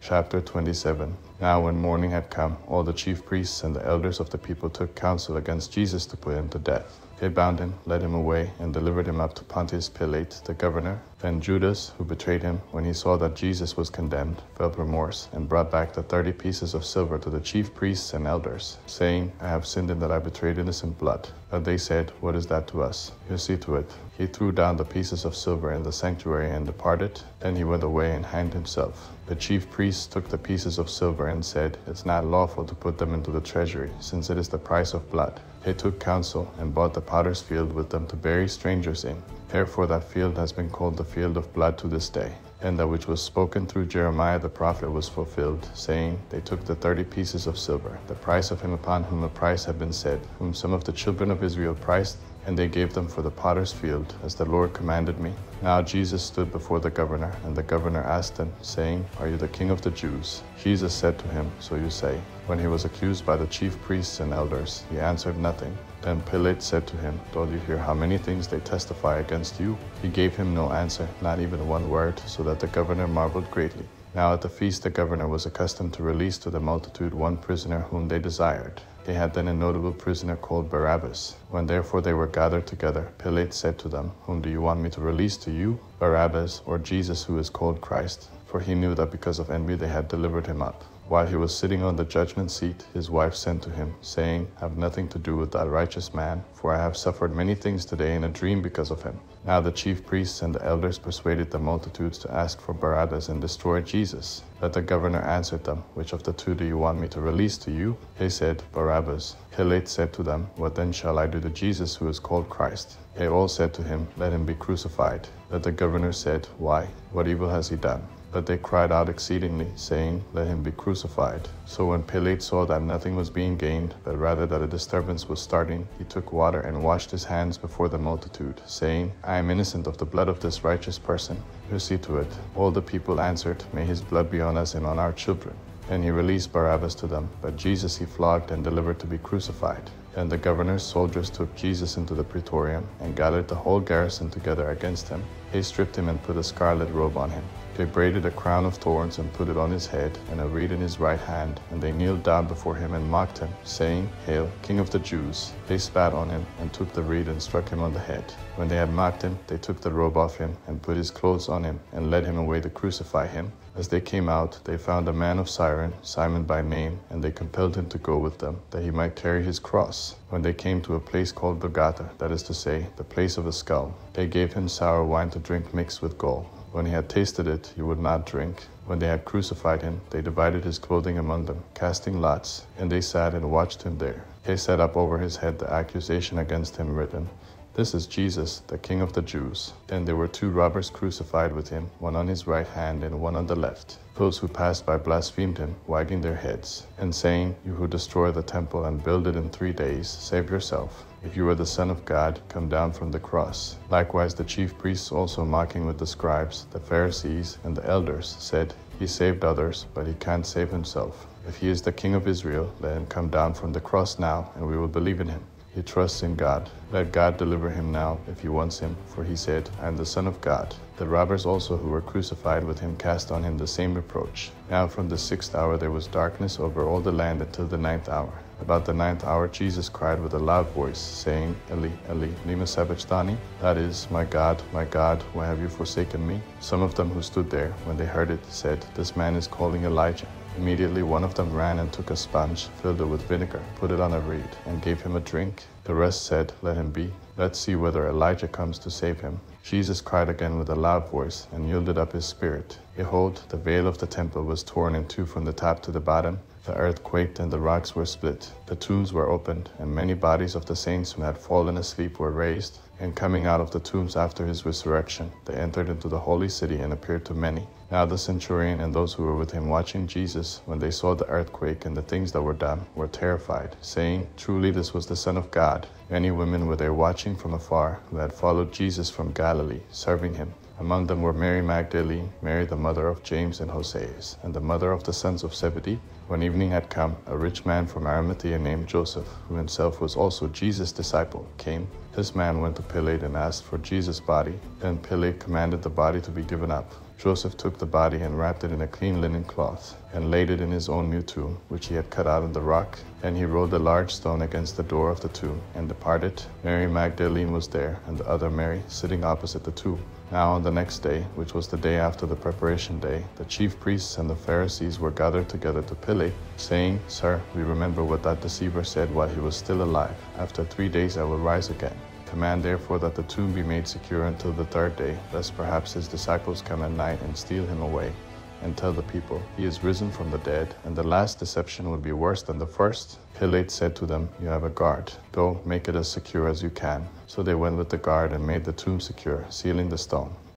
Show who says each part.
Speaker 1: Chapter 27. Now when morning had come, all the chief priests and the elders of the people took counsel against Jesus to put him to death. They bound him, led him away, and delivered him up to Pontius Pilate, the governor. Then Judas, who betrayed him, when he saw that Jesus was condemned, felt remorse, and brought back the 30 pieces of silver to the chief priests and elders, saying, I have sinned in that I betrayed innocent blood. But they said, What is that to us? You see to it. He threw down the pieces of silver in the sanctuary and departed. Then he went away and hanged himself. The chief priests took the pieces of silver and said, It's not lawful to put them into the treasury, since it is the price of blood. They took counsel and bought the potter's field with them to bury strangers in. Therefore that field has been called the field of blood to this day. And that which was spoken through Jeremiah the prophet was fulfilled, saying, They took the 30 pieces of silver, the price of him upon whom a price had been set, whom some of the children of Israel priced, and they gave them for the potter's field, as the Lord commanded me. Now Jesus stood before the governor, and the governor asked him, saying, Are you the king of the Jews? Jesus said to him, So you say. When he was accused by the chief priests and elders, he answered nothing. Then Pilate said to him, Don't you hear how many things they testify against you? He gave him no answer, not even one word, so that the governor marveled greatly. Now at the feast the governor was accustomed to release to the multitude one prisoner whom they desired. They had then a notable prisoner called Barabbas. When therefore they were gathered together, Pilate said to them, Whom do you want me to release to you, Barabbas, or Jesus who is called Christ? For he knew that because of envy they had delivered him up. While he was sitting on the judgment seat, his wife sent to him, saying, Have nothing to do with that righteous man, for I have suffered many things today in a dream because of him. Now the chief priests and the elders persuaded the multitudes to ask for Barabbas and destroy Jesus. But the governor answered them, Which of the two do you want me to release to you? They said, Barabbas. Pilate said to them, What then shall I do to Jesus who is called Christ? They all said to him, Let him be crucified. But the governor said, Why? What evil has he done? But they cried out exceedingly, saying, Let him be crucified. So when Pilate saw that nothing was being gained, but rather that a disturbance was starting, he took water and washed his hands before the multitude, saying, I am innocent of the blood of this righteous person. You see to it. All the people answered, May his blood be on us and on our children. Then he released Barabbas to them, but Jesus he flogged and delivered to be crucified. Then the governor's soldiers took Jesus into the praetorium and gathered the whole garrison together against him. They stripped him and put a scarlet robe on him. They braided a crown of thorns and put it on his head, and a reed in his right hand, and they kneeled down before him and mocked him, saying, Hail, King of the Jews! They spat on him, and took the reed and struck him on the head. When they had mocked him, they took the robe off him, and put his clothes on him, and led him away to crucify him. As they came out, they found a man of Cyrene, Simon by name, and they compelled him to go with them, that he might carry his cross. When they came to a place called Golgotha, that is to say, the place of a skull, they gave him sour wine to drink mixed with gall. When he had tasted it, he would not drink. When they had crucified him, they divided his clothing among them, casting lots, and they sat and watched him there. They set up over his head the accusation against him written, This is Jesus, the King of the Jews. Then there were 2 robbers crucified with him, one on his right hand and one on the left. Those who passed by blasphemed him, wagging their heads, and saying, You who destroy the temple and build it in 3 days, save yourself. If you are the Son of God, come down from the cross. Likewise the chief priests also mocking with the scribes, the Pharisees, and the elders, said, He saved others, but he can't save himself. If he is the King of Israel, let him come down from the cross now, and we will believe in him. He trusts in God. Let God deliver him now, if he wants him, for he said, I am the Son of God. The robbers also who were crucified with him cast on him the same reproach. Now from the 6th hour there was darkness over all the land until the 9th hour. About the 9th hour Jesus cried with a loud voice, saying, Eli, Eli, lema sabachthani? That is, my God, why have you forsaken me? Some of them who stood there, when they heard it, said, This man is calling Elijah. Immediately one of them ran and took a sponge, filled it with vinegar, put it on a reed, and gave him a drink. The rest said, Let him be. Let's see whether Elijah comes to save him. Jesus cried again with a loud voice, and yielded up his spirit. Behold, the veil of the temple was torn in 2 from the top to the bottom. The earth quaked and the rocks were split. The tombs were opened, and many bodies of the saints who had fallen asleep were raised. And coming out of the tombs after his resurrection, they entered into the holy city and appeared to many. Now the centurion and those who were with him watching Jesus, when they saw the earthquake and the things that were done, were terrified, saying, Truly this was the Son of God. Many women were there watching from afar, who had followed Jesus from Galilee, serving him. Among them were Mary Magdalene, Mary the mother of James and Joses, and the mother of the sons of Zebedee. When evening had come, a rich man from Arimathea named Joseph, who himself was also Jesus' disciple, came. This man went to Pilate and asked for Jesus' body. Then Pilate commanded the body to be given up. Joseph took the body and wrapped it in a clean linen cloth, and laid it in his own new tomb, which he had cut out in the rock. And he rolled a large stone against the door of the tomb, and departed. Mary Magdalene was there, and the other Mary, sitting opposite the tomb. Now on the next day, which was the day after the preparation day, the chief priests and the Pharisees were gathered together to Pilate, saying, Sir, we remember what that deceiver said while he was still alive. After 3 days I will rise again. Command therefore that the tomb be made secure until the 3rd day, lest perhaps his disciples come at night and steal him away. And tell the people, he is risen from the dead, and the last deception will be worse than the first. Pilate said to them, You have a guard. Go, make it as secure as you can. So they went with the guard and made the tomb secure, sealing the stone.